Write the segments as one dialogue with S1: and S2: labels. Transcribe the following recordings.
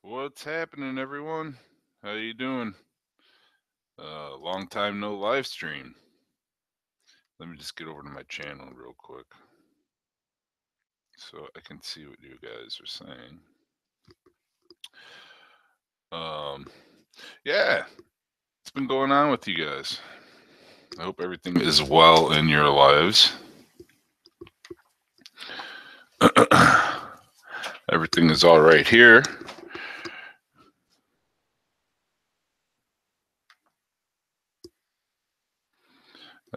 S1: What's happening, everyone? How you doing? Long time no live stream. Let me just get over to my channel real quick so I can see what you guys are saying. Um, yeah, what's been going on with you guys? I hope everything is well in your lives. Everything is all right here.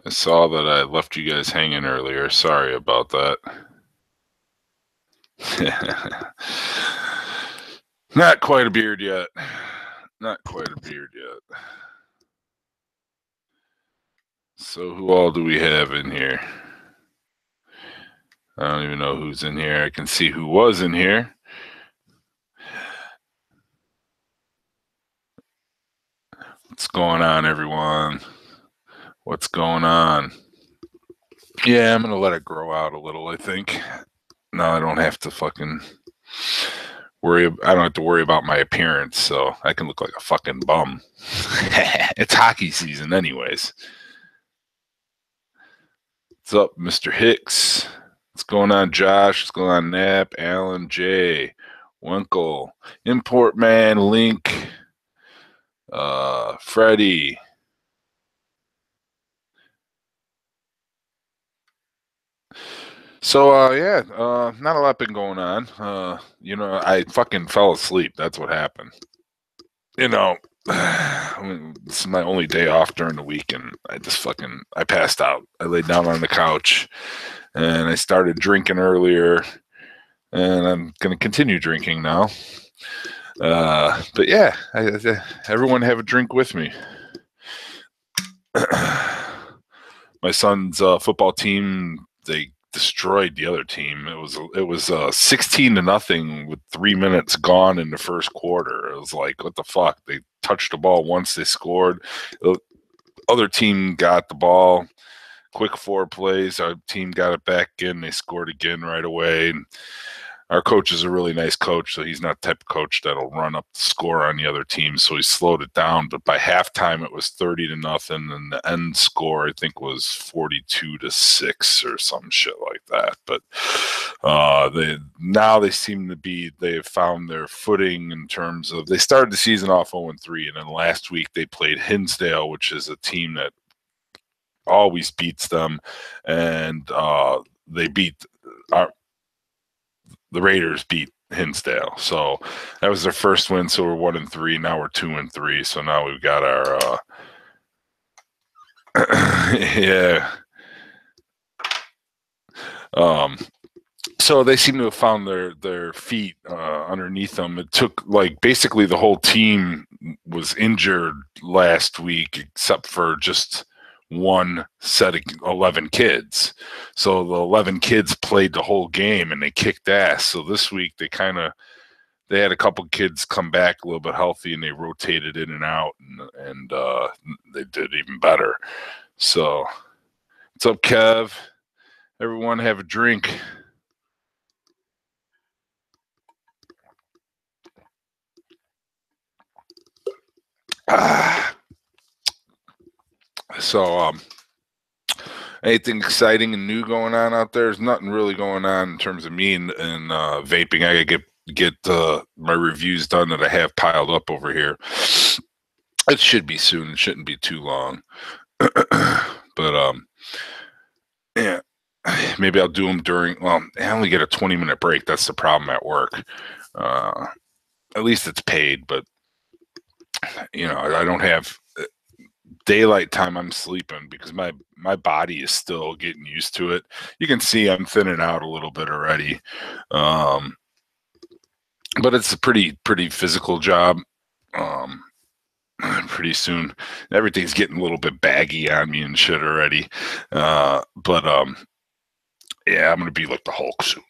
S1: I saw that I left you guys hanging earlier. Sorry about that. Not quite a beard yet. Not quite a beard yet. So who all do we have in here? I don't even know who's in here. I can see who was in here. What's going on, everyone? What's going on? Yeah, I'm going to let it grow out a little, I think. Now I don't have to fucking worry. I don't have to worry about my appearance, so I can look like a fucking bum. It's hockey season anyways. What's up, Mr. Hicks? What's going on, Josh? What's going on, Knapp, Alan, Jay, Winkle, Import Man, Link, Freddie. So yeah, not a lot been going on. I fucking fell asleep. That's what happened. I mean, this is my only day off during the week, and I passed out. I laid down on the couch, and I started drinking earlier, and I'm gonna continue drinking now. But yeah, everyone have a drink with me. My son's football team, they destroyed the other team. It was 16-0 with 3 minutes gone in the first quarter. It was like, what the fuck? They touched the ball once, they scored. The other team got the ball, quick 4 plays. Our team got it back in. They scored again right away. And our coach is a really nice coach, so he's not the type of coach that'll run up the score on the other team. So he slowed it down. But by halftime, it was 30-0, and the end score I think was 42-6 or some shit like that. But they seem to be they've found their footing in terms of they started the season off 0-3, and then last week they played Hinsdale, which is a team that always beats them, and they beat the Raiders beat Hinsdale. So that was their first win. So we're 1-3. Now we're 2-3. So now we've got our yeah. So they seem to have found their feet underneath them. It took like basically the whole team was injured last week, except for just one set of 11 kids. So the 11 kids played the whole game and they kicked ass. So this week they had a couple kids come back a little bit healthy and they rotated in and out and they did even better. So what's up, Kev? Everyone have a drink. So anything exciting and new going on out there? There's nothing really going on in terms of me and vaping. I gotta get my reviews done that I have piled up over here. It should be soon. It shouldn't be too long. But yeah, maybe I'll do them during. Well, I only get a 20-minute break. That's the problem at work. At least it's paid, but I don't have daylight time. I'm sleeping because my body is still getting used to it. You can see I'm thinning out a little bit already, but it's a pretty physical job. Pretty soon everything's getting a little bit baggy on me and shit already, but yeah, I'm gonna be like the Hulk soon.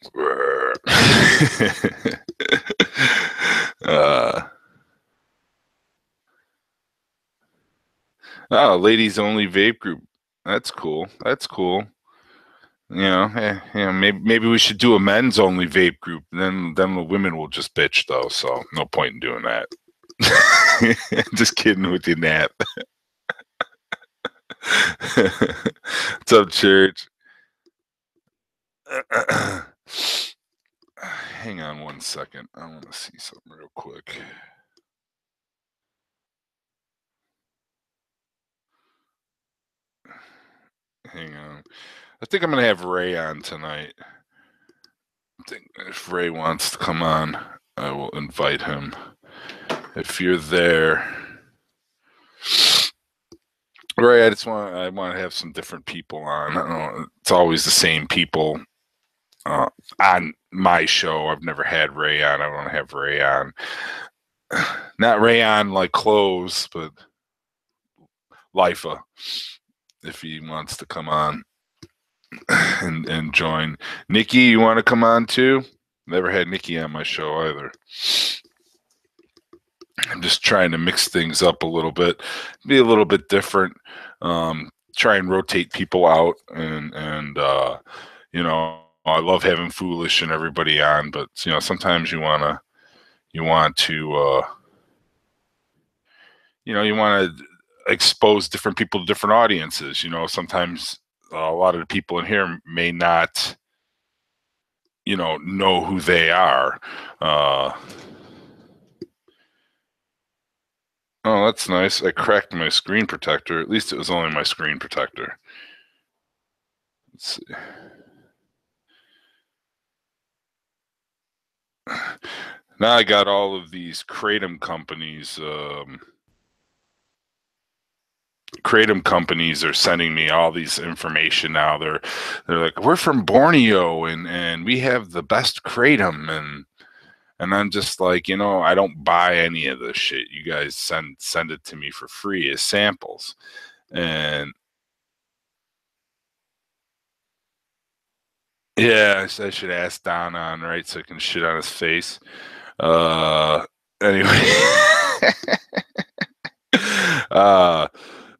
S1: Oh, ladies only vape group. That's cool. That's cool. Maybe we should do a men's only vape group. Then the women will just bitch though. So no point in doing that. Just kidding with you, Nat. What's up, church? Hang on one second. I want to see something real quick. Hang on. I think I'm going to have Ray on tonight. I think if Ray wants to come on, I will invite him. If you're there, Ray, I want to have some different people on. I don't know, it's always the same people on my show. I've never had Ray on. I want to have Ray on. Not Ray on like clothes, but Lifa, if he wants to come on and join. Nikki, you want to come on too? Never had Nikki on my show either. I'm just trying to mix things up a little bit, be a little bit different. Try and rotate people out, and I love having Foolish and everybody on, but sometimes you want to expose different people to different audiences. Sometimes a lot of the people in here may not know who they are. Oh, that's nice. I cracked my screen protector. At least it was only my screen protector. Let's see. Now I got all of these Kratom companies. Kratom companies are sending me all these information now. They're like, we're from Borneo and we have the best Kratom, and I'm just like, I don't buy any of this shit. You guys send it to me for free as samples. And yeah, I should ask Don on, right, so I can shit on his face. Anyway.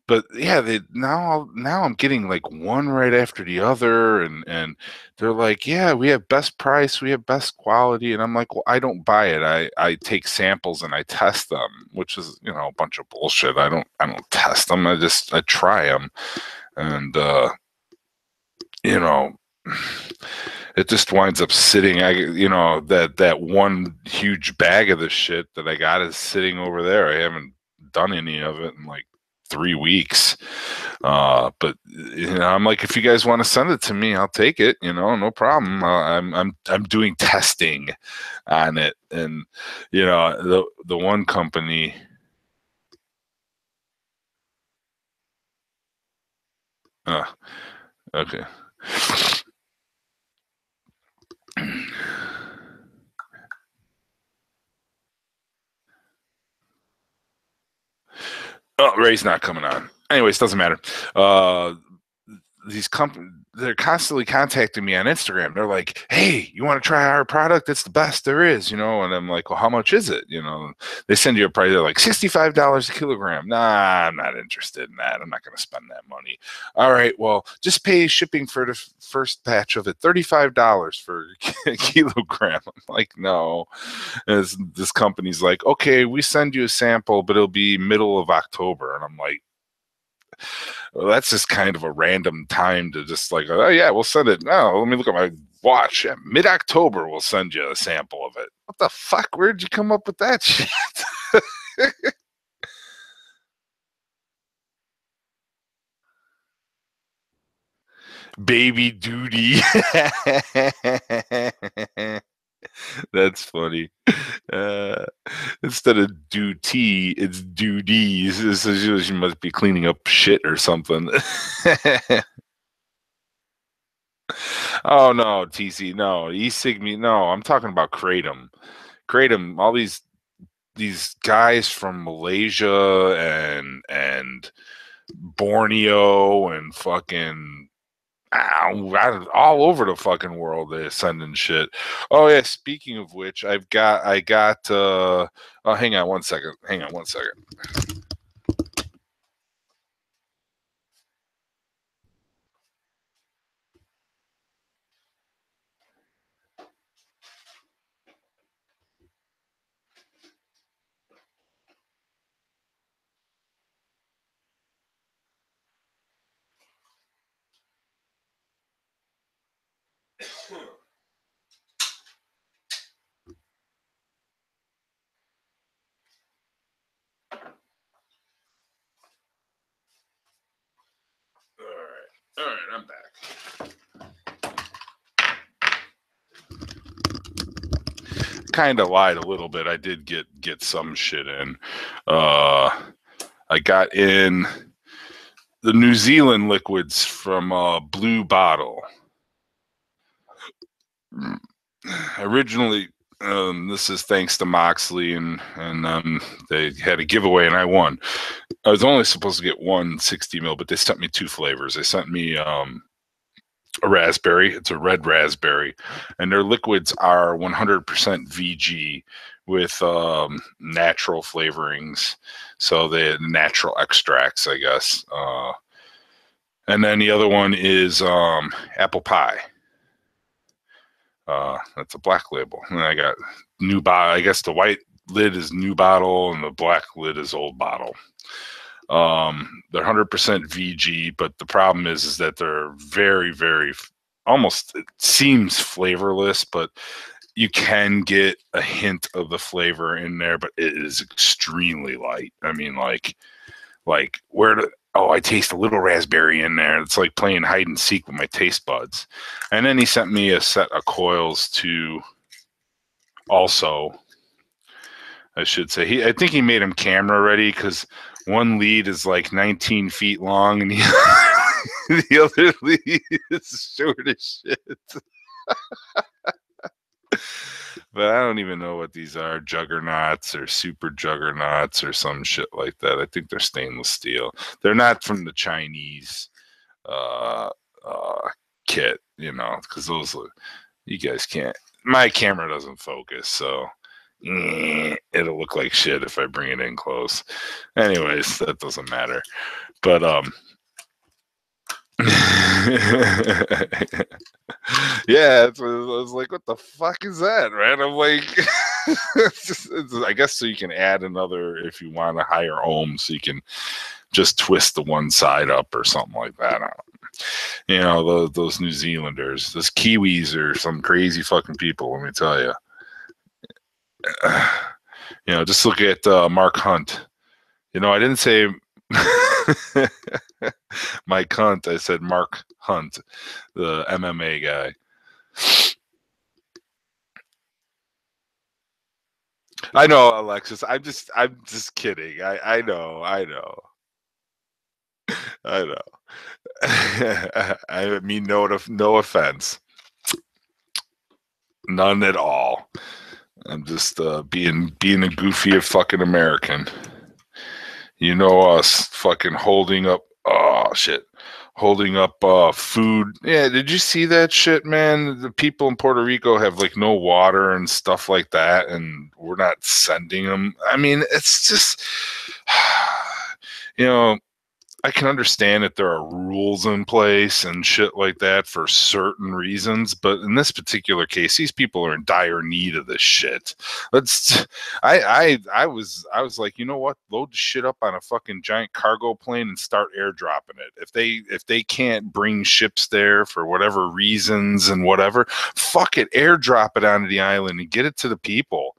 S1: But yeah, now I'm getting like one right after the other, and they're like, yeah, we have best price, we have best quality, and I'm like, well, I don't buy it. I take samples and I test them, which is a bunch of bullshit. I don't test them. I try them, and it just winds up sitting. That one huge bag of the shit that I got is sitting over there. I haven't done any of it in like 3 weeks. But I'm like, if you guys want to send it to me, I'll take it. No problem. I'm doing testing on it, and the one company. Okay. Oh, Ray's not coming on. Anyways, doesn't matter. These companies, they're constantly contacting me on Instagram. They're like, hey, you want to try our product? It's the best there is, and I'm like, well, how much is it? They send you a price. They're like $65 a kilogram. Nah, I'm not interested in that. I'm not going to spend that money. All right, well, just pay shipping for the first batch of it, $35 for a kilogram. I'm like, no. And this company's like, okay, we send you a sample, but it'll be middle of October. And I'm like, well, that's just kind of a random time to just like, oh yeah, we'll send it. No, let me look at my watch. Yeah, mid-October, we'll send you a sample of it. What the fuck? Where'd you come up with that shit? Baby duty. That's funny. Instead of duty, it's duties. So she must be cleaning up shit or something. Oh no, TC, no, e-cig no. I'm talking about Kratom. Kratom, all these guys from Malaysia and Borneo and fucking all over the fucking world they're sending shit. Oh yeah, speaking of which, I got oh hang on one second. All right, I'm back. Kind of lied a little bit. I did get some shit in. I got in the New Zealand liquids from Blue Bottle. Originally, this is thanks to Moxley, and they had a giveaway, and I won. I was only supposed to get one 60 mil, but they sent me 2 flavors. They sent me a raspberry. It's a red raspberry, and their liquids are 100% VG with natural flavorings, so the natural extracts, I guess. And then the other one is apple pie. That's a black label. And I got new bottle. I guess the white lid is new bottle and the black lid is old bottle. They're 100% VG, but the problem is that they're very, very, almost, it seems flavorless, but you can get a hint of the flavor in there, but it is extremely light. I mean, like where do, oh, I taste a little raspberry in there. It's like playing hide and seek with my taste buds. And then he sent me a set of coils to also, I should say, I think he made them camera ready, because one lead is like 19 feet long and the other lead is short as shit. But I don't even know what these are, juggernauts or super juggernauts or some shit like that. I think they're stainless steel. They're not from the Chinese kit, you know, because those, you guys can't, my camera doesn't focus, so it'll look like shit if I bring it in close. Anyways, that doesn't matter. But yeah, I was like, what the fuck is that, man? I'm like, I guess so you can add another if you want a higher ohm, so you can just twist the one side up or something like that. You know, those New Zealanders, those Kiwis are some crazy fucking people, let me tell you. You know, just look at Mark Hunt. You know, I didn't say my cunt. I said Mark Hunt, the MMA guy. I know, Alexis. I'm just kidding. I know. I know. I mean, no offense. None at all. I'm just being a goofy fucking American. You know us fucking holding up. Oh shit. Holding up food. Yeah, did you see that shit, man? The people in Puerto Rico have like no water and stuff like that, and we're not sending them. I mean, it's just, you know, I can understand that there are rules in place and shit like that for certain reasons, but in this particular case, these people are in dire need of this shit. I was like, you know what? Load the shit up on a fucking giant cargo plane and start airdropping it. If they can't bring ships there for whatever reasons and whatever, fuck it, airdrop it onto the island and get it to the people.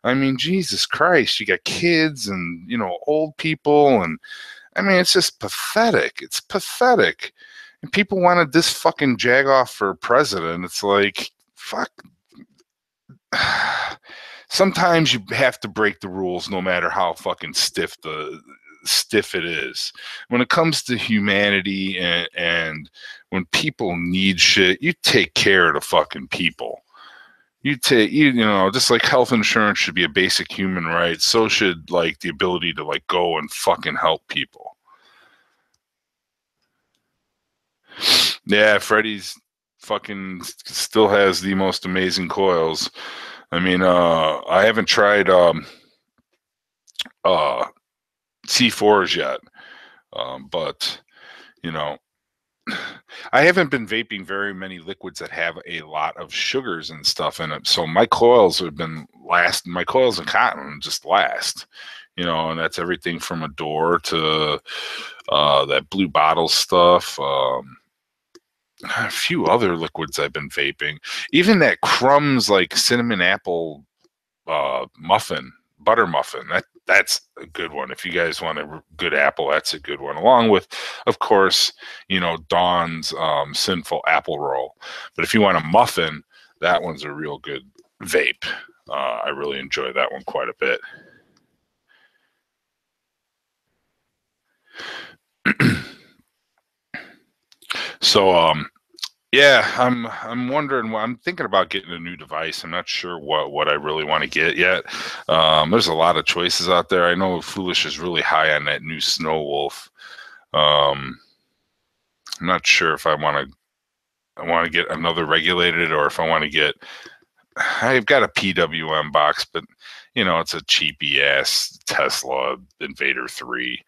S1: I mean, Jesus Christ, you got kids and, you know, old people, and I mean, it's just pathetic. It's pathetic. And people wanted this fucking jagoff for president. It's like, fuck. Sometimes you have to break the rules no matter how fucking stiff it is. When it comes to humanity and when people need shit, you take care of the fucking people. You know, just like health insurance should be a basic human right, so should like the ability to like go and fucking help people. Yeah, Freddie's fucking still has the most amazing coils. I mean, I haven't tried C4s yet, but you know, I haven't been vaping very many liquids that have a lot of sugars and stuff in it. So my coils have been my coils of cotton just last, you know, and that's everything from Adore to that Blue Bottle stuff. A few other liquids I've been vaping. Even that Crumbs like cinnamon apple butter muffin. that's a good one. If you guys want a good apple, that's a good one. Along with, of course, Dawn's Sinful Apple Roll. But if you want a muffin, that one's a real good vape. I really enjoy that one quite a bit. So, yeah, I'm wondering. I'm thinking about getting a new device. I'm not sure what I really want to get yet. There's a lot of choices out there. I know Foolish is really high on that new Snow Wolf. I'm not sure if I want to get another regulated or if I want to get. I've got a PWM box, but it's a cheapy ass Tesla Invader 3.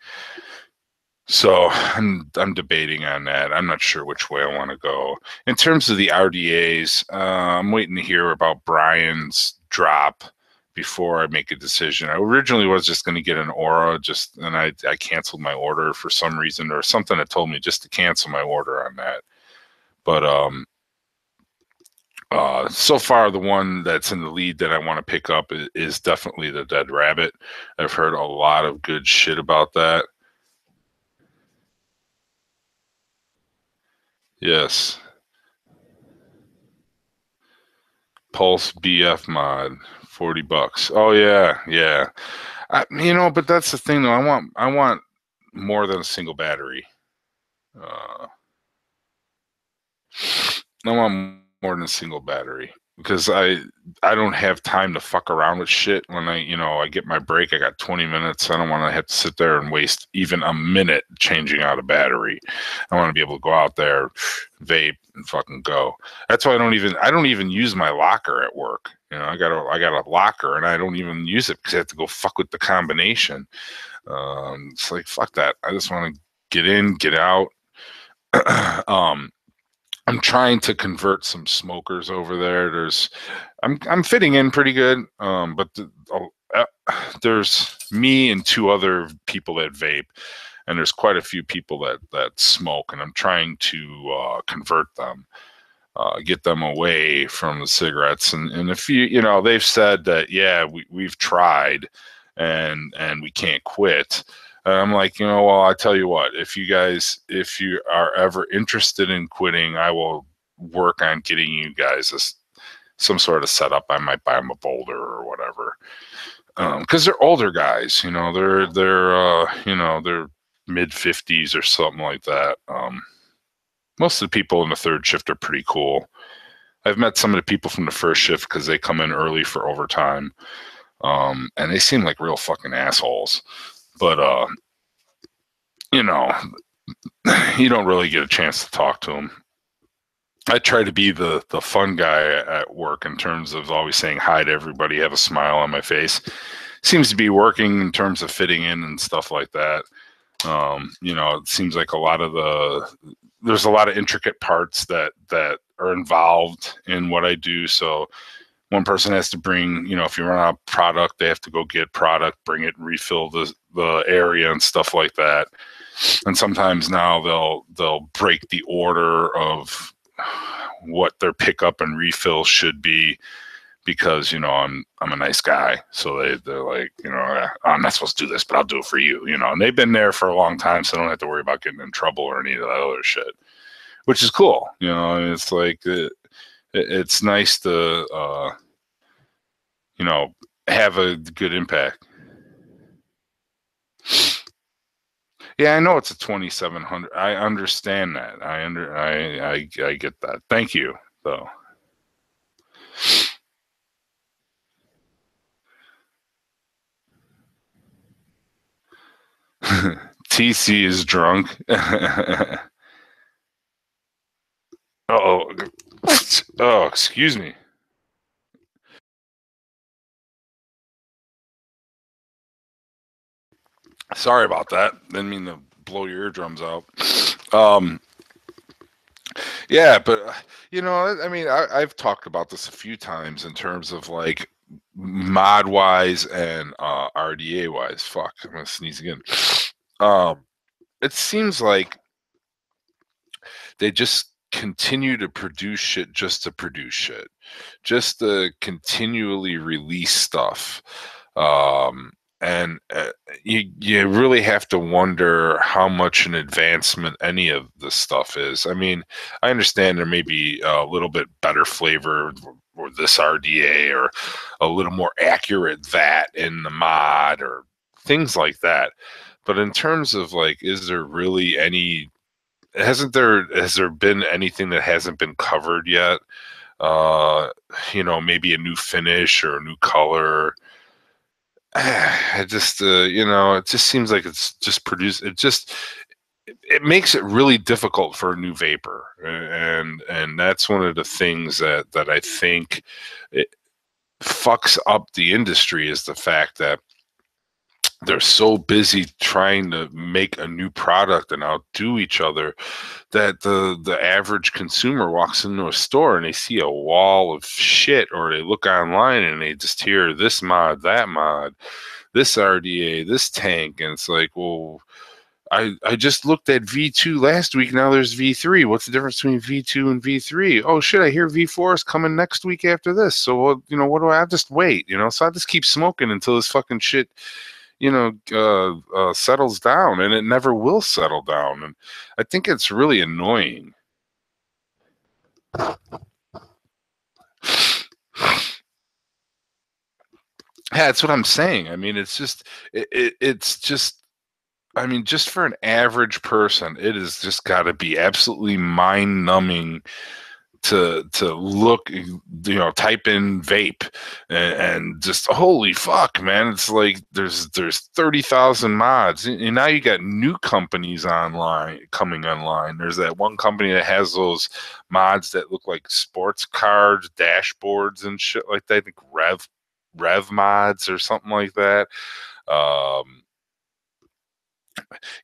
S1: So I'm debating on that. I'm not sure which way I want to go. In terms of the RDAs, I'm waiting to hear about Brian's drop before I make a decision. I originally was just going to get an Aura, and I canceled my order for some reason, or something that told me just to cancel my order on that. But so far the one that's in the lead that I want to pick up is definitely the Dead Rabbit. I've heard a lot of good shit about that. Yes. Pulse BF mod, $40. Oh yeah, yeah. But that's the thing though. I want more than a single battery. I want more than a single battery because I don't have time to fuck around with shit. When I get my break, I got 20 minutes. I don't want to have to sit there and waste even a minute changing out a battery. I want to be able to go out there, vape, and fucking go. That's why I don't even use my locker at work. I got a locker and I don't even use it because I have to go fuck with the combination. It's like fuck that. I just want to get in, get out. I'm trying to convert some smokers over there. I'm fitting in pretty good, but there's me and two other people that vape, and there's quite a few people that smoke, and I'm trying to convert them, get them away from the cigarettes. And if they've said that we've tried, and we can't quit. And I'm like, well, I tell you what, if you are ever interested in quitting, I will work on getting you guys some sort of setup. I might buy them a boulder or whatever. Because they're older guys, they're mid 50s or something like that. Most of the people in the third shift are pretty cool. I've met some of the people from the first shift because they come in early for overtime. And they seem like real fucking assholes. But you don't really get a chance to talk to them. I try to be the fun guy at work in terms of always saying hi to everybody, have a smile on my face. Seems to be working in terms of fitting in and stuff like that. It seems like there's a lot of intricate parts that are involved in what I do. So one person has to bring, if you run out of product, they have to go get product, bring it, refill the area and stuff like that. And sometimes now they'll break the order of what their pickup and refill should be because I'm a nice guy. So they're like, I'm not supposed to do this, but I'll do it for you, and they've been there for a long time, so I don't have to worry about getting in trouble or any of that other shit, which is cool. And it's like it's nice to have a good impact. Yeah, I know it's a 2700. I understand that. I get that. Thank you, though. TC is drunk. Oh, oh, excuse me. Sorry about that. Didn't mean to blow your eardrums out. Yeah, but I mean, I've talked about this a few times in terms of like mod wise and RDA wise. Fuck, I'm gonna sneeze again. It seems like they just continue to produce shit just to produce shit, just to continually release stuff. and you really have to wonder how much an advancement any of this stuff is. I mean, I understand there may be a little bit better flavor or this RDA or a little more accurate that in the mod or things like that. But in terms of like, is there really any? Has there been anything that hasn't been covered yet? Uh, maybe a new finish or a new color. I just, it just seems like it's just produced. It makes it really difficult for a new vapor, and that's one of the things that I think it fucks up the industry is the fact that they're so busy trying to make a new product and outdo each other that the average consumer walks into a store and they see a wall of shit, or they look online and they just hear this mod, that mod, this RDA, this tank, and it's like, well, I just looked at V2 last week. Now there's V3. What's the difference between V2 and V3? Oh shit, I hear V4 is coming next week after this. So what do I just wait? So I just keep smoking until this fucking shit settles down, and it never will settle down. And I think it's really annoying. Yeah, that's what I'm saying. I mean, it's just, I mean, just for an average person, it has just got to be absolutely mind numbing to look, type in vape and just holy fuck, man! It's like there's 30,000 mods, and now you got new companies coming online. There's that one company that has those mods that look like sports cars, dashboards, and shit like that. I think Rev mods or something like that. Um,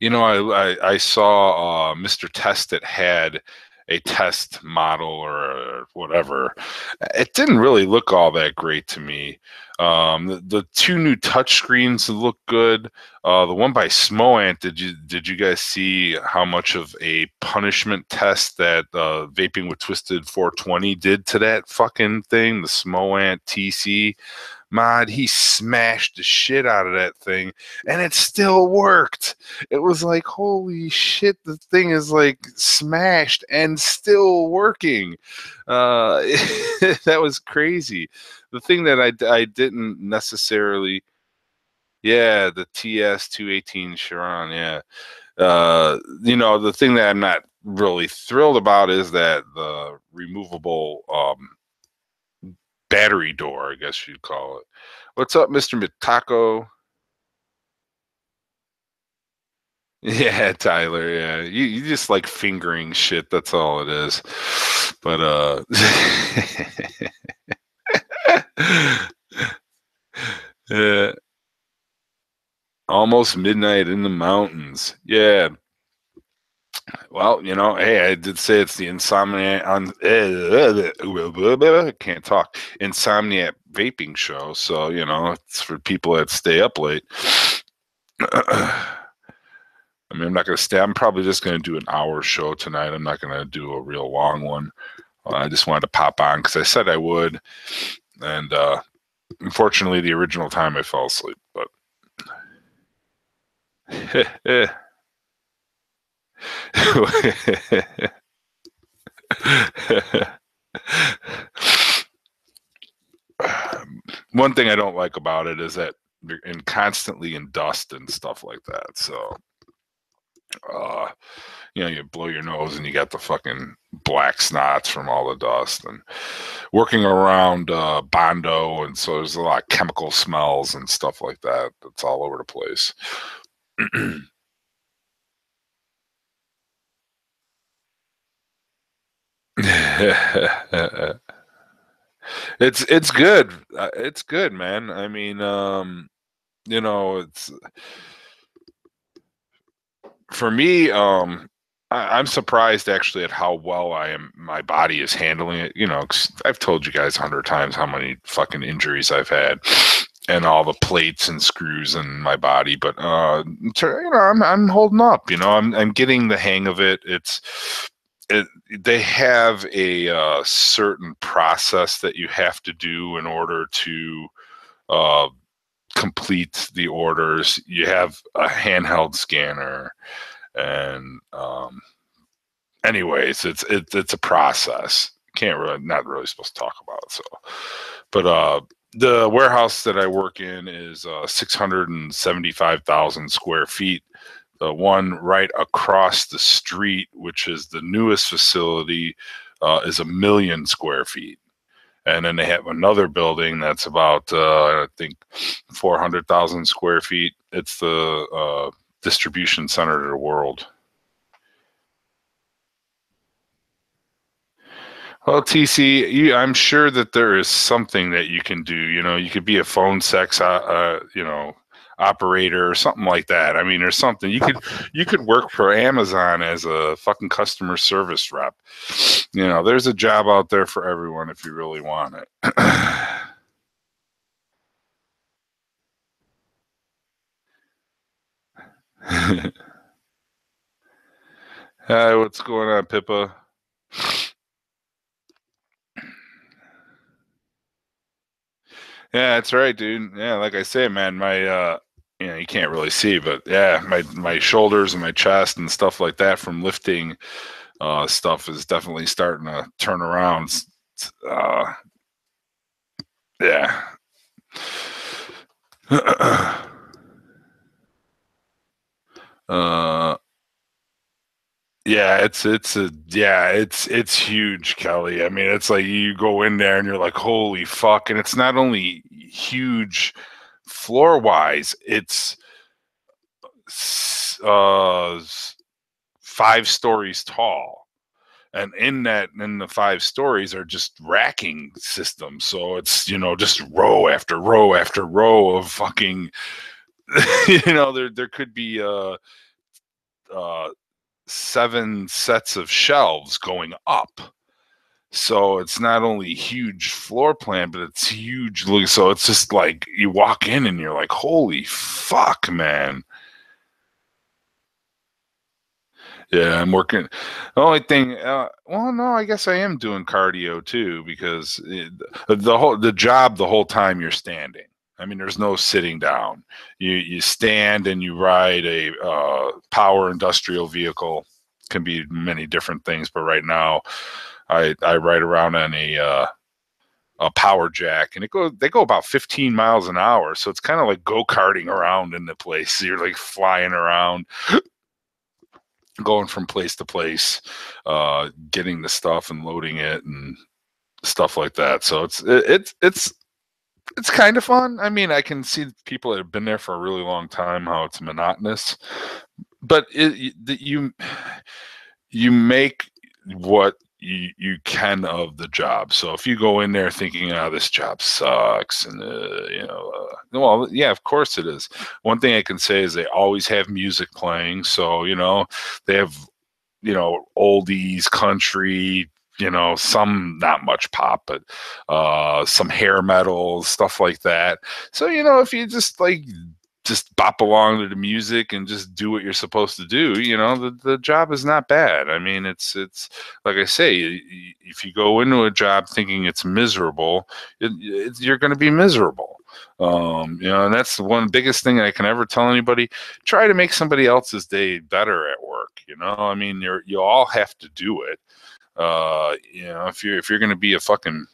S1: I saw Mr. Test It had a test model or whatever. It didn't really look all that great to me. The two new touch screens look good. The one by Smoant, did you guys see how much of a punishment test that Vaping with Twisted 420 did to that fucking thing? The Smoant TC mod, he smashed the shit out of that thing, and it still worked. It was like, holy shit, the thing is like smashed and still working. That was crazy. The thing that I didn't necessarily, yeah, the TS 218 Chiron, yeah. The thing that I'm not really thrilled about is that the removable battery door, I guess you'd call it. What's up, Mr. Mitako? Yeah, Tyler. Yeah, you just like fingering shit. That's all it is. But yeah, almost midnight in the mountains. Yeah. Well, hey, I did say it's the Insomniac on can't talk. Insomniac Vaping Show. So, it's for people that stay up late. I mean, I'm not going to stay. I'm probably just going to do an hour show tonight. I'm not going to do a real long one. I just wanted to pop on because I said I would. And unfortunately, the original time I fell asleep. But one thing I don't like about it is that you're constantly in dust and stuff like that. So, you blow your nose and you got the fucking black snots from all the dust, and working around Bondo, and so there's a lot of chemical smells and stuff like that. That's all over the place. It's good. It's good, man. I mean, it's for me. I'm surprised actually at how well my body is handling it. 'Cause I've told you guys 100 times how many fucking injuries I've had, and all the plates and screws in my body. But I'm holding up. I'm getting the hang of it. They have a certain process that you have to do in order to complete the orders. You have a handheld scanner, and anyways, it's a process. Not really supposed to talk about it. So, but the warehouse that I work in is 675,000 square feet. The one right across the street, which is the newest facility, is 1 million square feet. And then they have another building that's about, I think, 400,000 square feet. It's the distribution center of the world. Well, TC, I'm sure that there is something that you can do. You could be a phone sex, operator or something like that. I mean, there's something you could work for Amazon as a fucking customer service rep. There's a job out there for everyone if you really want it. Hi, what's going on, Pippa? Yeah, that's right, dude. Yeah, like I say, man, my you can't really see, but yeah, my shoulders and my chest and stuff like that from lifting stuff is definitely starting to turn around. Yeah. uh Yeah, it's huge, Kelly. I mean, it's like you go in there and you're like, holy fuck. And it's not only huge floor wise, it's uh 5 stories tall. And in the 5 stories are just racking systems. So it's, just row after row after row of fucking there could be uh 7 sets of shelves going up. So it's not only huge floor plan, but it's huge. So it's just like you walk in and you're like, holy fuck, man. Yeah, I'm working. The only thing, well, no, I guess I am doing cardio too because the job the whole time you're standing. I mean, there's no sitting down. You stand and you ride a power industrial vehicle. Can be many different things, but right now I ride around on a power jack, and they go about 15 miles an hour. So it's kind of like go-karting around in the place. So you're like flying around, going from place to place, getting the stuff and loading it and stuff like that. So it's kind of fun. I mean, I can see people that have been there for a really long time how it's monotonous, but you make what you can of the job. So if you go in there thinking, oh, this job sucks, and well, yeah, of course it is. One thing I can say is they always have music playing. So they have oldies, country, some not much pop, but some hair metal, stuff like that. So if you just bop along to the music and just do what you're supposed to do, the job is not bad. I mean, it's like I say, if you go into a job thinking it's miserable, you're going to be miserable. And that's the one biggest thing I can ever tell anybody: try to make somebody else's day better at work. I mean, you all have to do it. If you're going to be a fucking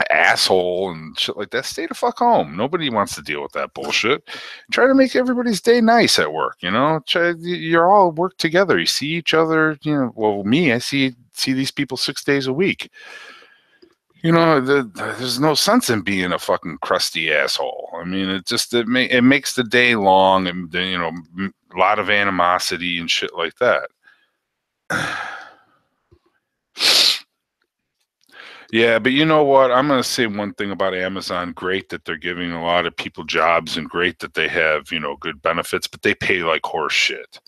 S1: asshole and shit like that, stay the fuck home. Nobody wants to deal with that bullshit. Try to make everybody's day nice at work. You're all work together. You see each other. Well, me, I see these people 6 days a week. There's no sense in being a fucking crusty asshole. I mean, it makes the day long, and a lot of animosity and shit like that. Yeah, but you know what? I'm going to say one thing about Amazon. Great that they're giving a lot of people jobs, and great that they have, good benefits, but they pay like horse shit.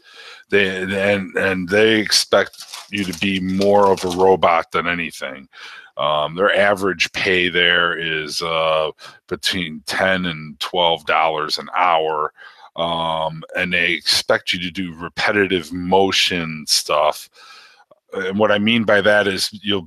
S1: They expect you to be more of a robot than anything. Their average pay there is between $10 and $12 an hour. And they expect you to do repetitive motion stuff. And what I mean by that is you'll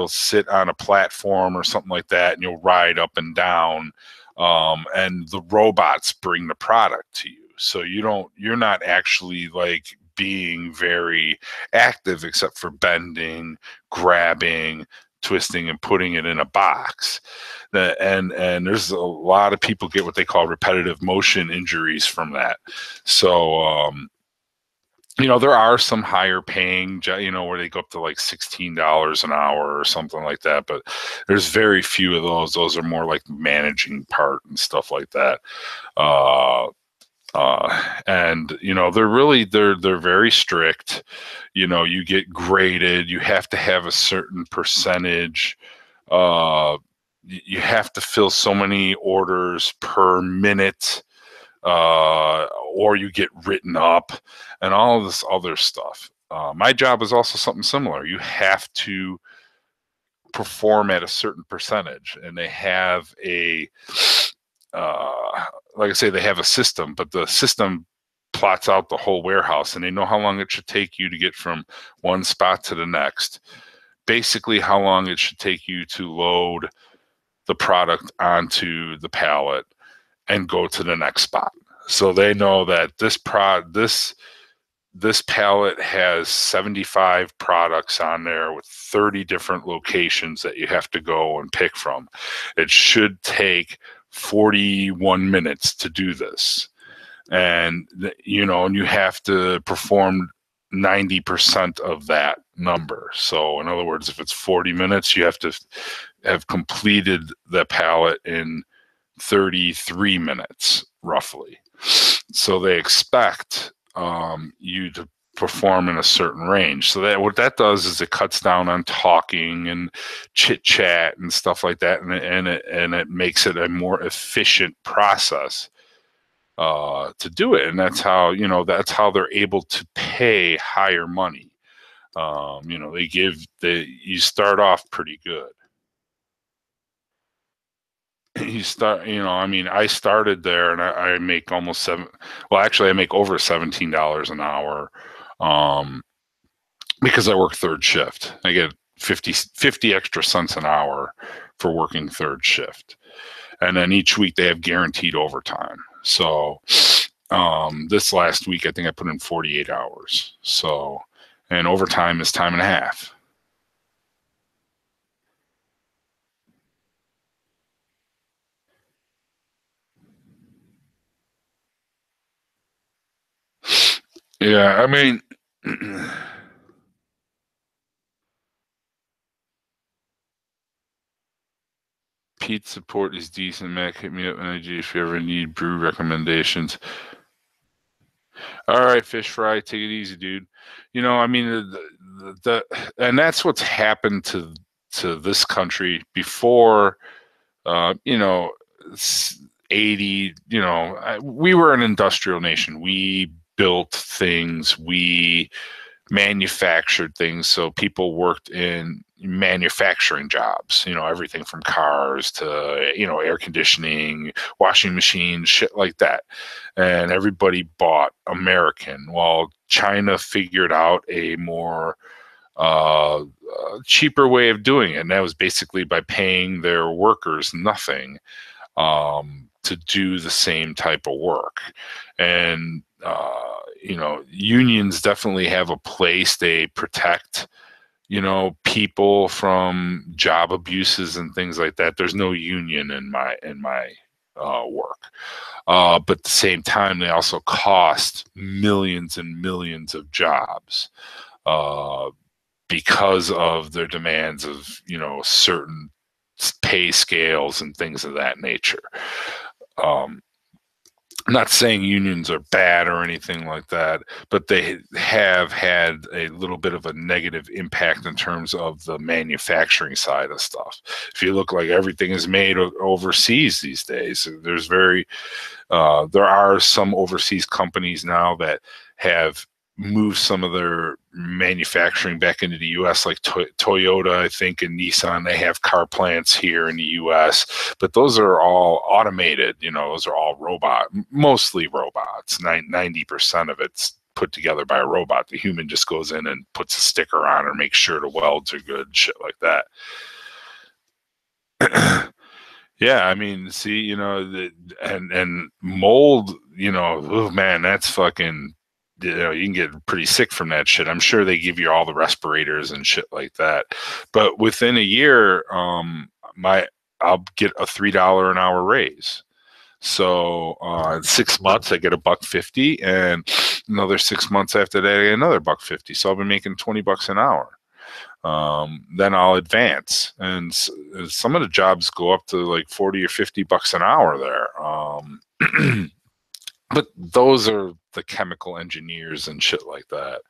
S1: sit on a platform or something like that, and you'll ride up and down and the robots bring the product to you. So you're not actually like being very active except for bending, grabbing, twisting, and putting it in a box. And there's a lot of people get what they call repetitive motion injuries from that. So there are some higher paying, where they go up to like $16 an hour or something like that, but there's very few of those. Those are more like managing part and stuff like that. And they're very strict. You get graded. You have to have a certain percentage. You have to fill so many orders per minute, or you get written up, and all of this other stuff. My job is also something similar. You have to perform at a certain percentage, and they have like I say, they have a system, but the system plots out the whole warehouse, and they know how long it should take you to get from one spot to the next. Basically, how long it should take you to load the product onto the pallet and go to the next spot. So they know that this pallet has 75 products on there with 30 different locations that you have to go and pick from. It should take 41 minutes to do this. And, and you have to perform 90% of that number. So in other words, if it's 40 minutes, you have to have completed the pallet in 33 minutes, roughly. So they expect you to perform in a certain range. So that what that does is it cuts down on talking and chit chat and stuff like that, and it makes it a more efficient process to do it. And that's how they're able to pay higher money. You start off pretty good. I started there, and I make almost I make over $17 an hour, because I work third shift. I get 50 extra cents an hour for working third shift. And then each week they have guaranteed overtime. So this last week, I think I put in 48 hours. So, and overtime is time and a half. Yeah, I mean, Pete's support is decent. Mac, hit me up, energy, if you ever need brew recommendations. All right, fish fry, take it easy, dude. And that's what's happened to this country before. 80. We were an industrial nation. We built things. We manufactured things. So people worked in manufacturing jobs, everything from cars to, air conditioning, washing machines, shit like that. And everybody bought American. While China figured out a more cheaper way of doing it. And that was basically by paying their workers nothing to do the same type of work. And, unions definitely have a place. They protect, people from job abuses and things like that. There's no union in my work. But at the same time, they also cost millions and millions of jobs because of their demands of, certain pay scales and things of that nature. I'm not saying unions are bad or anything like that, but they have had a little bit of a negative impact in terms of the manufacturing side of stuff. If you look, like, everything is made overseas these days. There are some overseas companies now that have moved some of their manufacturing back into the U.S., like Toyota, I think, and Nissan. They have car plants here in the U.S., but those are all automated. Those are all mostly robots. 90% of it's put together by a robot. The human just goes in and puts a sticker on or makes sure the welds are good, shit like that. Yeah, I mean, see, and mold, oh man, that's fucking, you can get pretty sick from that shit. I'm sure they give you all the respirators and shit like that. But within a year, my I'll get a $3 an hour raise. So in 6 months, I get $1.50, and another 6 months after that, I get another $1.50. So I've been making $20 an hour. Then I'll advance, and some of the jobs go up to like 40 or $50 an hour there. But those are the chemical engineers and shit like that.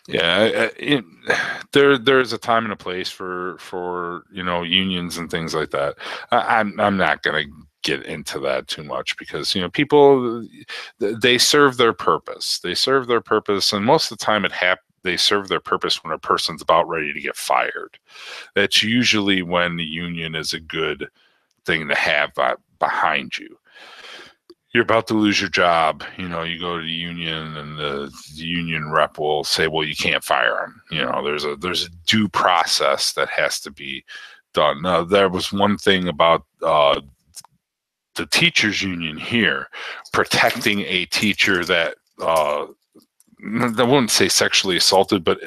S1: Yeah, there's a time and a place for unions and things like that. I'm not gonna get into that too much because people, they serve their purpose. They serve their purpose, and most of the time they serve their purpose when a person's about ready to get fired. That's usually when the union is a good thing to have behind you. You're about to lose your job, you go to the union, and the union rep will say, well, you can't fire him. There's a due process that has to be done. Now, there was one thing about the teachers union here protecting a teacher that I wouldn't say sexually assaulted, but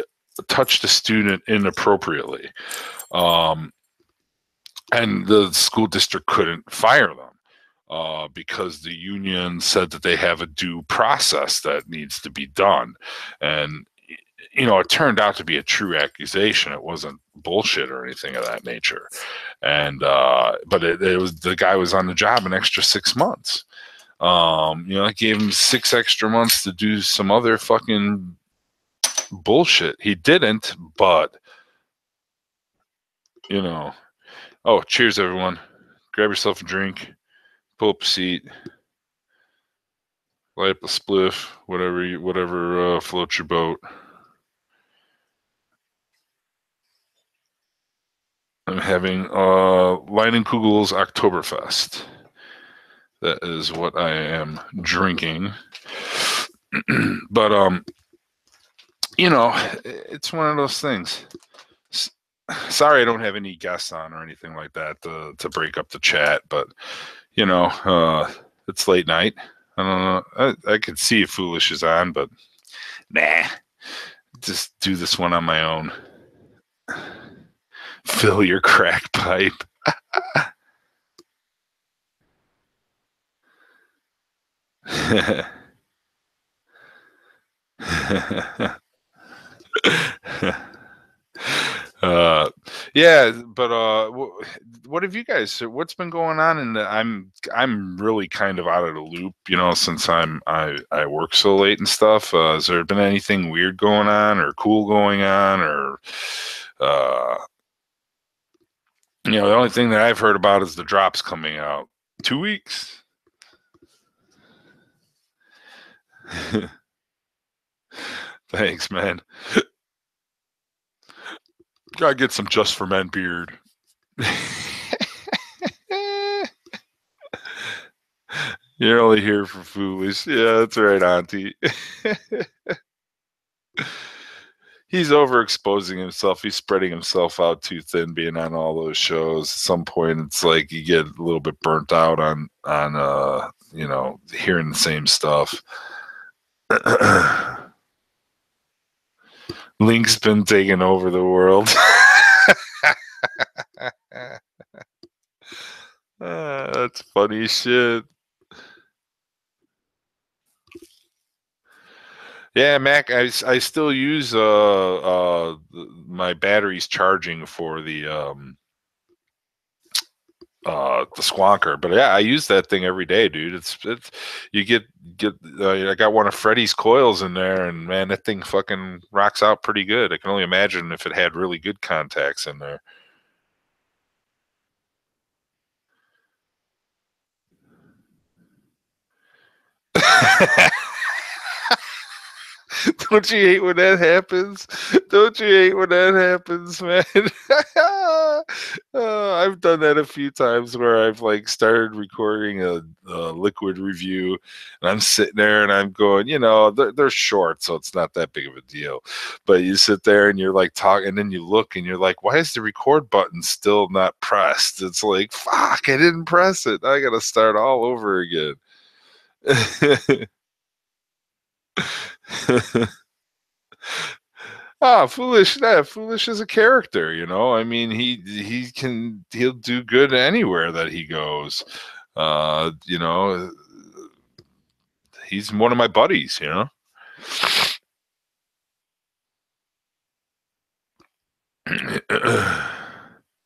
S1: touched a student inappropriately. Um, and the school district couldn't fire them. Because the union said that they have a due process that needs to be done. And, it turned out to be a true accusation. It wasn't bullshit or anything of that nature. And, but it was, the guy was on the job an extra 6 months. I gave him 6 extra months to do some other fucking bullshit. He didn't, but, oh, cheers, everyone. Grab yourself a drink, pull up a seat, light up a spliff, whatever floats your boat. I'm having Leinenkugel's Oktoberfest. That is what I am drinking. But it's one of those things. Sorry, I don't have any guests on or anything like that to break up the chat, but it's late night. I don't know. I could see if Foolish is on, but nah. Just do this one on my own. Fill your crack pipe. uh yeah, but what have you guys, what's been going on? And I'm really kind of out of the loop, since I work so late and stuff. Has there been anything weird going on or cool going on, or uh the only thing that I've heard about is the drops coming out 2 weeks. Thanks, man. Gotta get some Just for Men beard. You're only here for Foolish. Yeah, that's right, Auntie. He's overexposing himself. He's spreading himself out too thin, being on all those shows. At some point, it's like you get a little bit burnt out on hearing the same stuff. Link's been taking over the world. That's funny shit. Yeah, Mac, I still use my batteries charging for the squonker, but yeah, I use that thing every day, dude. It's you get I got one of Freddie's coils in there, and man, that thing fucking rocks out pretty good. I can only imagine if it had really good contacts in there. Don't you hate when that happens? Don't you hate when that happens, man? I've done that a few times where I've like started recording a liquid review, and I'm sitting there and I'm going, they're short, so it's not that big of a deal. But you sit there and you're like talking, and then you look and you're like, why is the record button still not pressed? It's like, fuck, I didn't press it. I got to start all over again. Foolish. That Foolish is a character, I mean, he'll do good anywhere that he goes. Uh, you know, he's one of my buddies.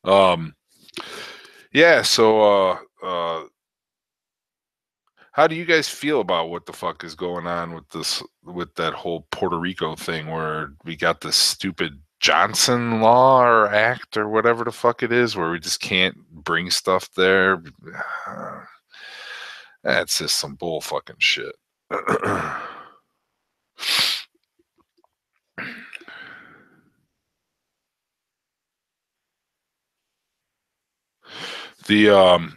S1: um, yeah. So, how do you guys feel about what the fuck is going on with that whole Puerto Rico thing where we got this stupid Johnson law or act or whatever the fuck it is where we just can't bring stuff there? That's just some bull fucking shit. The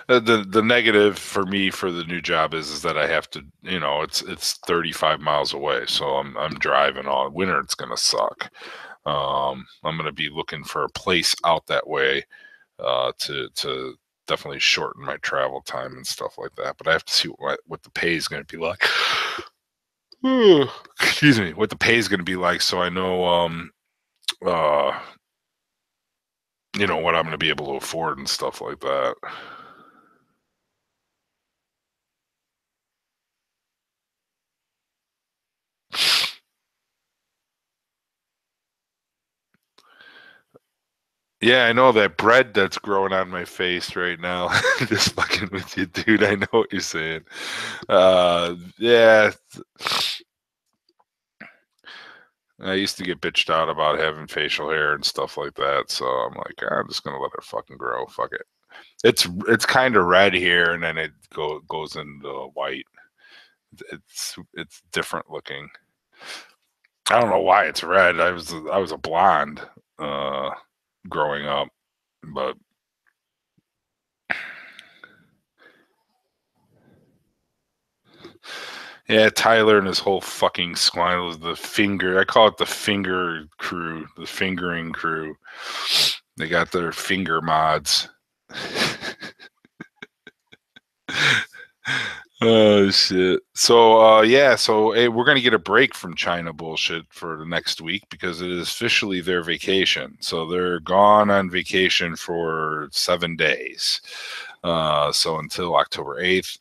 S1: the negative for me for the new job is that I have to, it's 35 miles away, so I'm driving all winter. It's gonna suck. I'm gonna be looking for a place out that way to definitely shorten my travel time and stuff like that. But I have to see what the pay is gonna be like. Excuse me, what the pay is gonna be like, so I know what I'm gonna be able to afford and stuff like that. Yeah, I know that bread that's growing on my face right now. Just fucking with you, dude. I know what you're saying. Yeah, I used to get bitched out about having facial hair and stuff like that. So I'm like, I'm just gonna let it fucking grow. Fuck it. It's kind of red here, and then it goes into white. It's different looking. I don't know why it's red. I was a blonde growing up, but yeah, Tyler and his whole fucking squad, the finger. I call it the finger crew, the fingering crew. They got their finger mods. Oh shit. So yeah, so hey, we're gonna get a break from China bullshit for the next week because it is officially their vacation. So they're gone on vacation for 7 days. So until October 8th.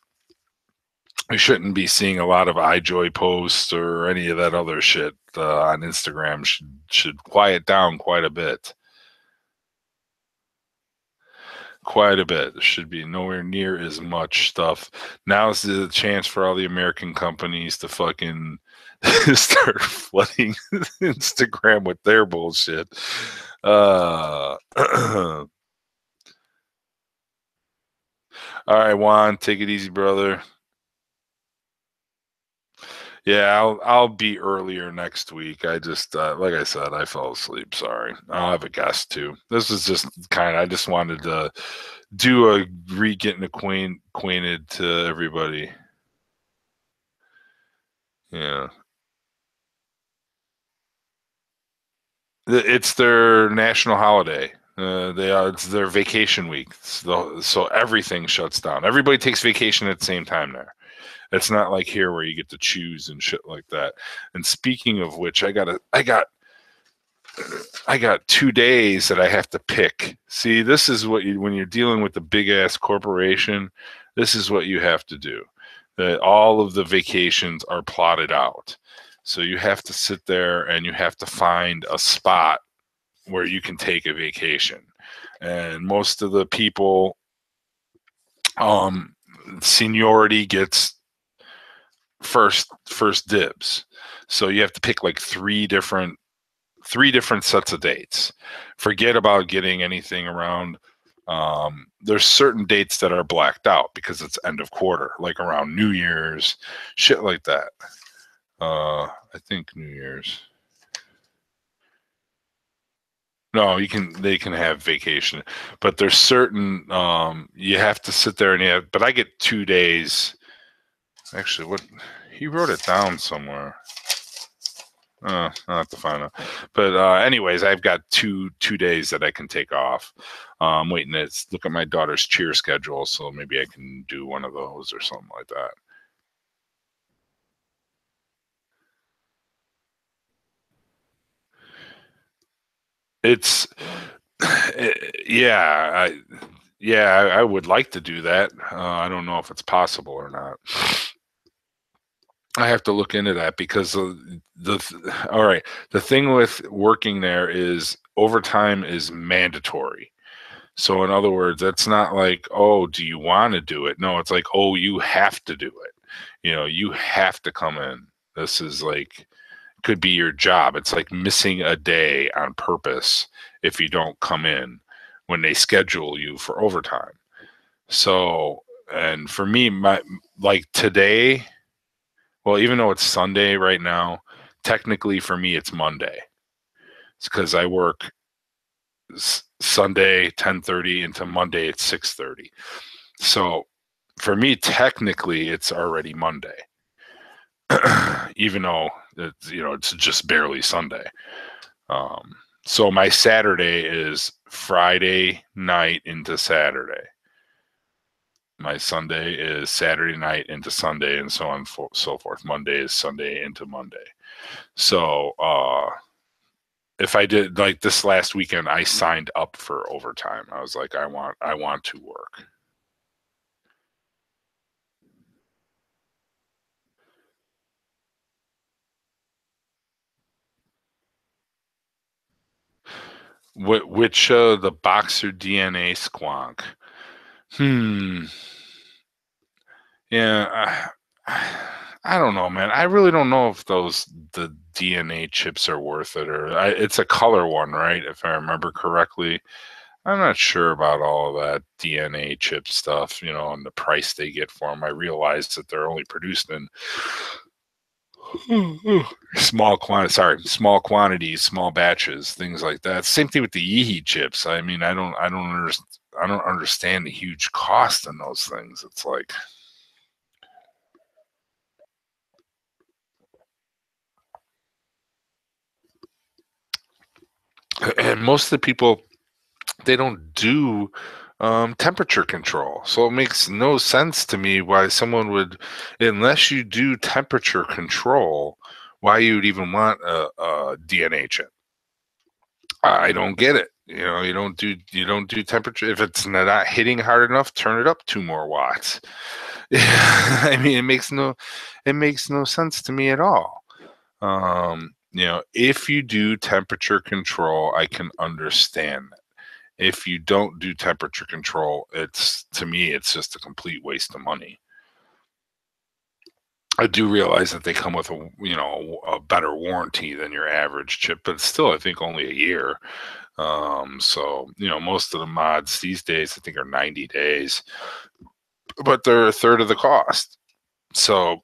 S1: We shouldn't be seeing a lot of iJoy posts or any of that other shit on Instagram. Should quiet down quite a bit. Quite a bit. There should be nowhere near as much stuff. Now's the chance for all the American companies to fucking start flooding Instagram with their bullshit. All right, Juan, take it easy, brother. Yeah, I'll be earlier next week. I just like I said, I fell asleep. Sorry. I'll have a guest too. This is just I just wanted to do a getting acquainted to everybody. Yeah. It's their national holiday. It's their vacation week. So everything shuts down. Everybody takes vacation at the same time there. It's not like here where you get to choose and shit like that. And speaking of which, I got 2 days that I have to pick. See, this is what when you're dealing with the big ass corporation, this is what you have to do. That all of the vacations are plotted out. So you have to sit there and you have to find a spot where you can take a vacation. And most of the people, seniority gets first dibs. So you have to pick like three different sets of dates. Forget about getting anything around. There's certain dates that are blacked out because it's end of quarter, like around New Year's, shit like that. I think New Year's. No, they can have vacation, but there's certain you have to sit there and but I get 2 days. Actually, what he wrote it down somewhere. I'll have to find out. But anyways, I've got two days that I can take off. I'm waiting to look at my daughter's cheer schedule, so maybe I can do one of those or something like that. It's yeah, I would like to do that. I don't know if it's possible or not. I have to look into that because all right, the thing with working there is overtime is mandatory. So in other words, it's not like, oh, do you want to do it? No, it's like, oh, you have to do it. You have to come in. This is like could be your job. It's like missing a day on purpose if you don't come in when they schedule you for overtime. So, and for me, my like today, well, even though it's Sunday right now, technically for me it's Monday. It's because I work Sunday 10:30 into Monday at 6:30. So for me, technically, it's already Monday, even though it's just barely Sunday. So my Saturday is Friday night into Saturday. My Sunday is Saturday night into Sunday, and so on so forth. Monday is Sunday into Monday. So if I did like this last weekend, I signed up for overtime. I was like, I want to work. Which the Boxer DNA squonk? Hmm. Yeah. I don't know, man. I really don't know if the DNA chips are worth it, or it's a color one, right? If I remember correctly. I'm not sure about all of that DNA chip stuff, and the price they get for them. I realize that they're only produced in small quantities, small batches, things like that. Same thing with the Yeehee chips. I mean, I don't understand the huge cost in those things. It's like, and most of the people they don't do temperature control. So it makes no sense to me why someone would, unless you do temperature control, why you would even want a DNA chip. I don't get it. You don't do temperature. If it's not hitting hard enough, turn it up 2 more watts. I mean, it makes no sense to me at all. If you do temperature control, I can understand that. If you don't do temperature control, to me, it's just a complete waste of money. I do realize that they come with a better warranty than your average chip, but still, I think only a year. So most of the mods these days, I think, are 90 days, but they're a third of the cost. So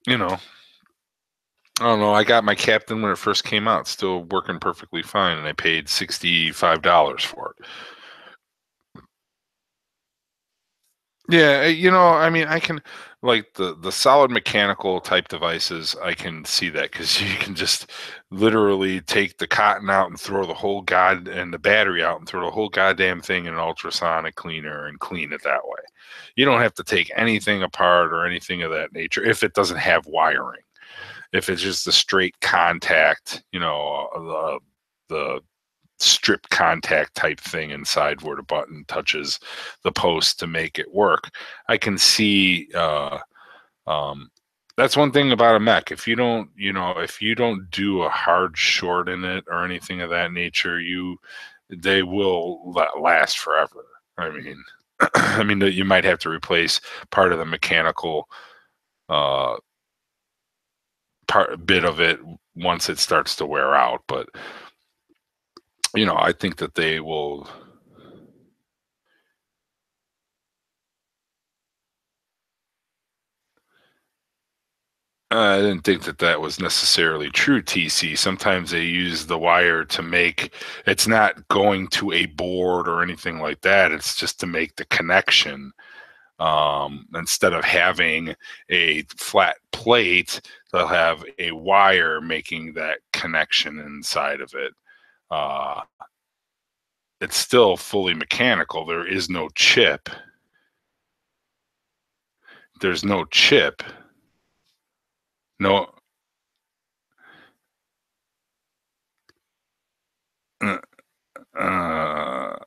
S1: you know, I don't know. I got my Captain when it first came out, still working perfectly fine, and I paid $65 for it. Yeah, I mean, I can like the solid mechanical type devices. I can see that because you can just literally take the cotton out and throw the whole and the battery out and throw the whole goddamn thing in an ultrasonic cleaner and clean it that way. You don't have to take anything apart or anything of that nature if it doesn't have wiring. If it's just a straight contact, the strip contact type thing inside where the button touches the post to make it work. I can see that's one thing about a mech. If you don't do a hard short in it or anything of that nature, they will last forever. I mean, I mean you might have to replace part of the mechanical uh, bit of it once it starts to wear out, but I think that they will. I didn't think that that was necessarily true, TC. Sometimes they use the wire to make it's not going to a board or anything like that. It's just to make the connection. Instead of having a flat plate, they'll have a wire making that connection inside of it. Uh, it's still fully mechanical. There is no chip. There's no chip. No. Uh, uh,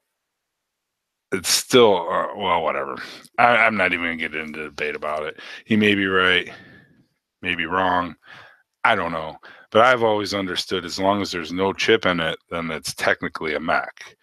S1: it's still well, whatever. I'm not even gonna get into a debate about it. He may be right, may be wrong. I don't know, but I've always understood as long as there's no chip in it, then it's technically a mech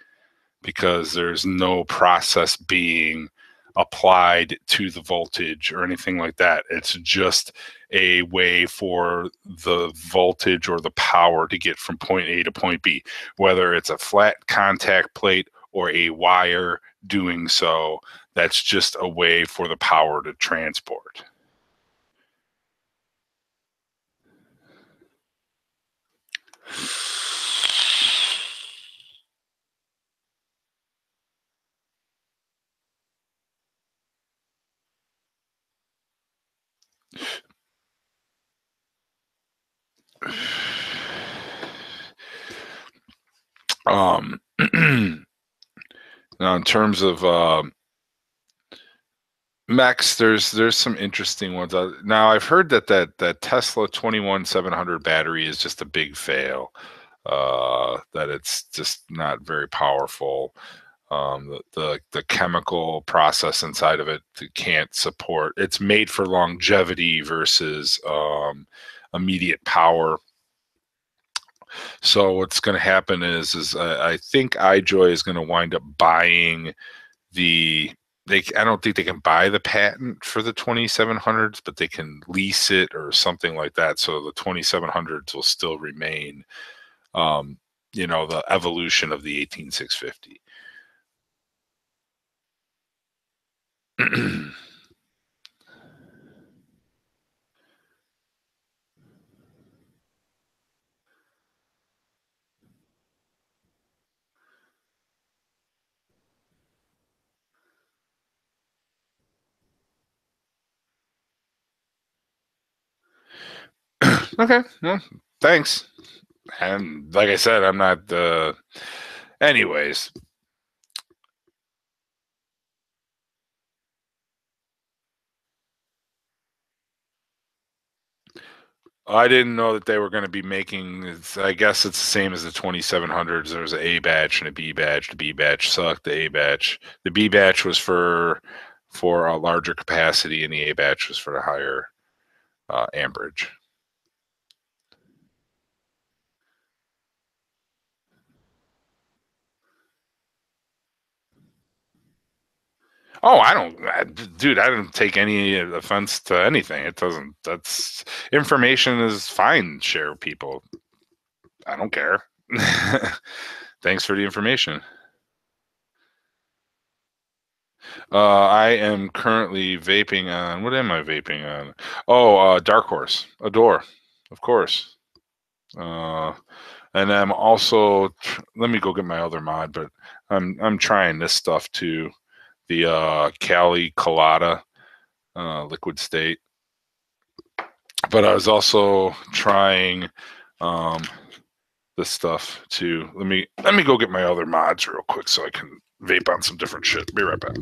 S1: because there's no process being applied to the voltage or anything like that. It's just a way for the voltage or the power to get from point A to point B, whether it's a flat contact plate or a wire doing so. That's just a way for the power to transport. Um, now, in terms of Max, there's some interesting ones. Now I've heard that Tesla 21700 battery is just a big fail. That it's just not very powerful. The chemical process inside of it can't support. It's made for longevity versus immediate power. So what's going to happen is I think iJoy is going to wind up buying the I don't think they can buy the patent for the 2700s, but they can lease it or something like that. So the 2700s will still remain, um, the evolution of the 18650. Okay, well, thanks. And like I said, I'm not. Anyways, I didn't know that they were going to be making. I guess it's the same as the 2700s. There was an A batch and a B batch. The B batch sucked. The B batch was for a larger capacity, and the A batch was for a higher amperage. Oh, dude. I don't take any offense to anything. It doesn't. That's information is fine. Share with people. I don't care. Thanks for the information. I am currently vaping on. What am I vaping on? Oh, Dark Horse, Adore, of course. Uh, and I'm also. Let me go get my other mod, but I'm trying this stuff too. The Cali Colada liquid state. But I was also trying um, this stuff too. Let me go get my other mods real quick so I can vape on some different shit. Be right back.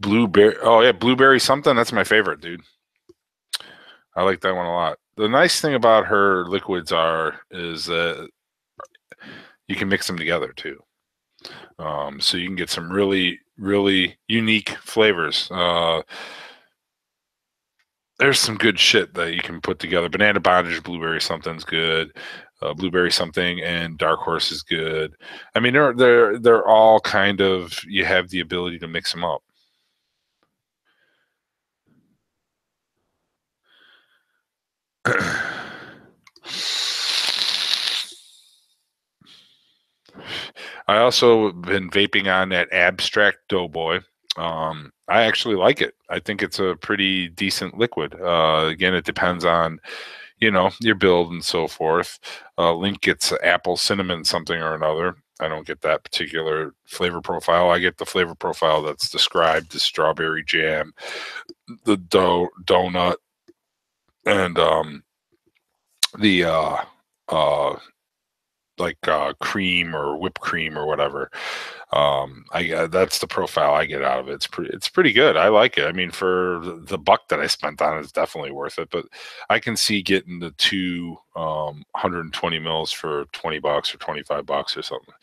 S1: blueberry. Oh yeah, blueberry something. That's my favorite, dude. I like that one a lot. The nice thing about her liquids is that you can mix them together too. So you can get some really, really unique flavors. There's some good shit that you can put together. Banana bondage, blueberry something's good. Blueberry something and dark horse is good. I mean, they're all kind of, you have the ability to mix them up. I also been vaping on that Abstract Doughboy. I actually like it. I think it's a pretty decent liquid. Again, it depends on, your build and so forth. Link gets apple, cinnamon, something or another. I don't get that particular flavor profile. I get the flavor profile that's described: the strawberry jam, the donut, and the cream or whipped cream or whatever. That's the profile I get out of it. It's pretty good. I like it. I mean, for the buck that I spent on it, it's definitely worth it. But I can see getting the two 120 mils for $20 or $25 or something.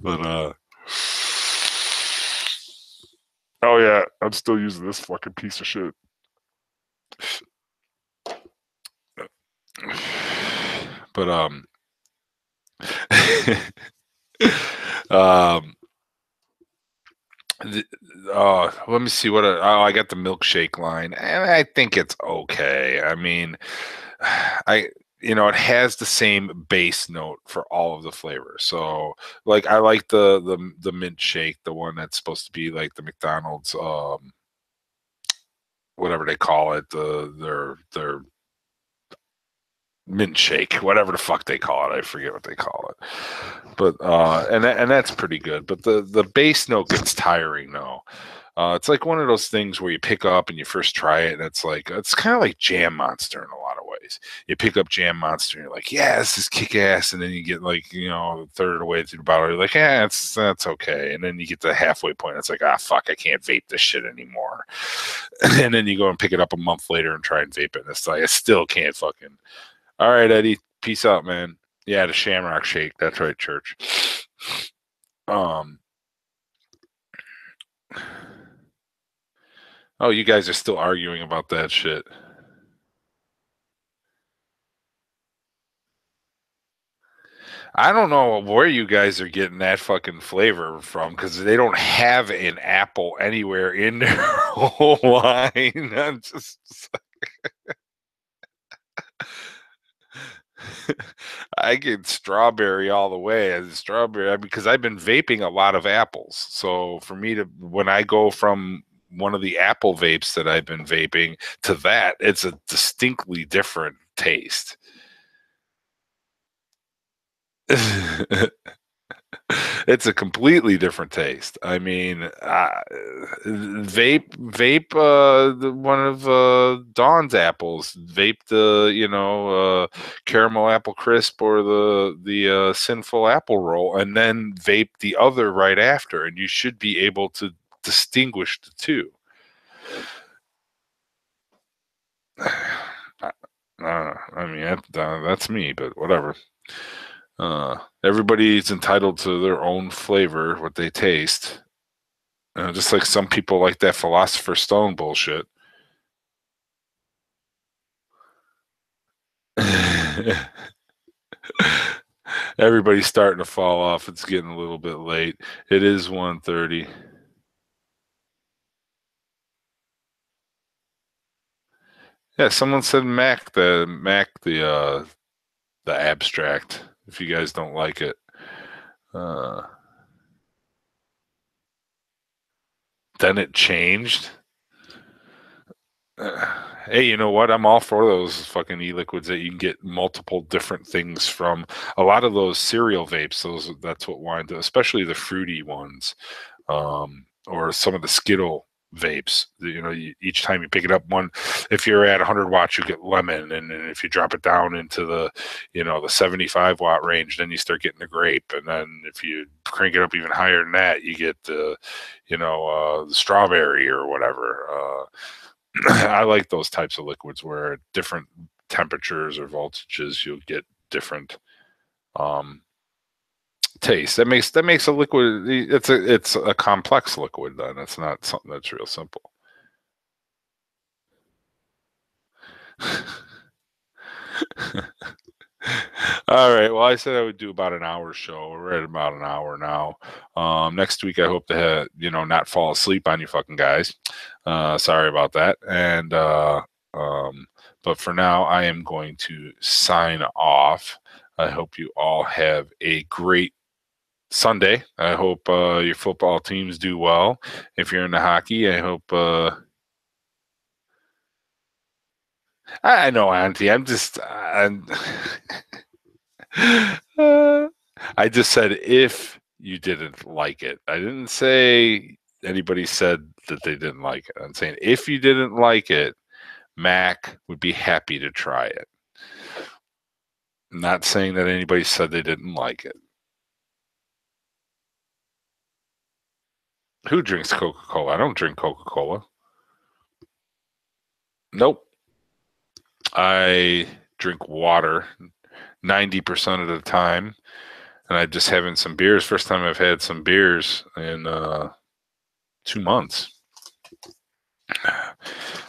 S1: But oh yeah, I'm still using this fucking piece of shit. But let me see I got the milkshake line, and I think it's okay. I mean, it has the same base note for all of the flavors. So, like, I like the mint shake, the one that's supposed to be like the McDonald's, whatever they call it, their mint shake, whatever the fuck they call it. I forget what they call it. But and that's pretty good. But the base note gets tiring though. It's like one of those things where you pick up and you first try it, and it's kind of like Jam Monster in a lot of ways. You pick up Jam Monster, and you're like, yeah, this is kick ass, and then you get like, a third of the way through the bottle, you're like, yeah, that's okay, and then you get to the halfway point, it's like, fuck, I can't vape this shit anymore, and then you go and pick it up a month later and try and vape it, and it's like, I still can't fucking. All right, Eddie, peace out, man. Yeah, the Shamrock Shake. That's right, Church. Oh, you guys are still arguing about that shit. I don't know where you guys are getting that fucking flavor from, because they don't have an apple anywhere in their whole line. I'm just. I get strawberry all the way as strawberry, because I've been vaping a lot of apples. So for me when I go from one of the apple vapes that I've been vaping to that, it's a distinctly different taste. It's a completely different taste. I mean, vape one of Dawn's apples, vape the caramel apple crisp or the sinful apple roll, and then vape the other right after, and you should be able to distinguish the two. I mean, that's me, but whatever. Everybody's entitled to their own flavor, what they taste. Just like some people like that Philosopher's Stone bullshit. Everybody's starting to fall off. It's getting a little bit late. It is 1:30. Yeah, someone said the abstract. If you guys don't like it, then it changed. Hey, you know what? I'm all for those fucking e-liquids that you can get multiple different things from. A lot of those cereal vapes, that's what winds up, especially the fruity ones, or some of the Skittle vapes. Each time you pick it up, one, if you're at 100 watts, you get lemon, and if you drop it down into the, the 75 watt range, then you start getting the grape, and then if you crank it up even higher than that, you get the, the strawberry or whatever. I like those types of liquids where at different temperatures or voltages you'll get different taste. That makes a liquid. It's a complex liquid. Then it's not something that's real simple. All right. Well, I said I would do about an hour show. We're at about an hour now. Next week, I hope to have, not fall asleep on you fucking guys. Sorry about that. And but for now, I am going to sign off. I hope you all have a great Sunday. I hope your football teams do well. If you're into hockey, I hope. I know, Auntie. I just said if you didn't like it. I didn't say anybody said that they didn't like it. I'm saying if you didn't like it, Mac would be happy to try it. I'm not saying that anybody said they didn't like it. Who drinks Coca-Cola? I don't drink Coca-Cola. Nope. I drink water 90% of the time, and I'm just having some beers. First time I've had some beers in 2 months.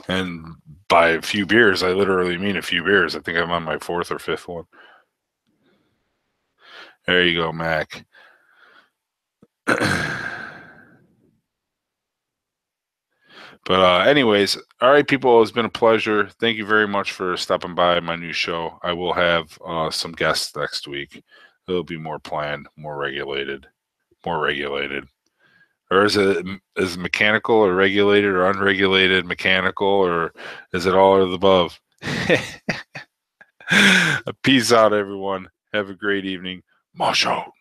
S1: And by a few beers, I literally mean a few beers. I think I'm on my 4th or 5th one. There you go, Mac. But anyways, all right, people, it's been a pleasure. Thank you very much for stopping by my new show. I will have some guests next week. It'll be more planned, more regulated. Or is it mechanical or regulated or unregulated mechanical, or is it all of the above? Peace out, everyone. Have a great evening. Mash out.